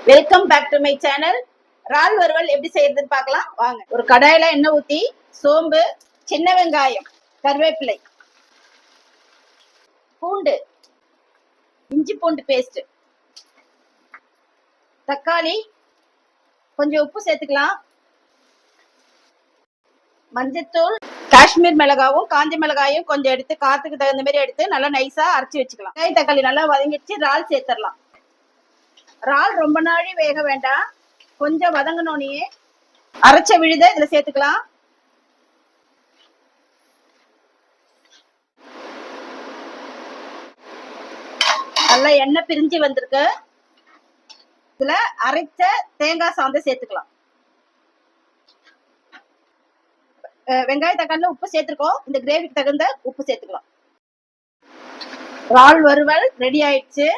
Welcome back to my channel. இறால் வறுவல் எப்படி செய்யறதுன்னு பார்க்கலாம் வாங்க. ஒரு கடாயில எண்ணெய் ஊத்தி சோம்பு, சின்ன வெங்காயம், கருவேப்பிலை, பூண்டு, இஞ்சி பூண்டு பேஸ்ட், தக்காளி, கொஞ்சம் உப்பு சேர்த்துக்கலாம், மஞ்சத்தூள், காஷ்மீர் மிளகாவும் காஞ்ச மிளகாயும் கொஞ்சம் எடுத்து காத்துக்கு தகுந்த மாதிரி எடுத்து நல்லா நைஸா அரைச்சி வச்சுக்கலாம். வெங்காயம் தக்காளி நல்லா வதங்கிடுச்சு, இறால் சேர்த்துடலாம். இறால் ரொம்ப நாளி வேக வேண்டாம், கொஞ்சம் வதங்கினோனே அரைச்ச விழுத இதுல சேர்த்துக்கலாம். நல்லா எண்ணெய் பிரிஞ்சு வந்திருக்கு. இதுல அரைச்ச தேங்காய் சாந்தை சேர்த்துக்கலாம். வெங்காய தக்காளில உப்பு சேர்த்துருக்கோம், இந்த கிரேவிக்கு தகுந்த உப்பு சேர்த்துக்கலாம். இறால் வறுவல் ரெடி ஆயிடுச்சு.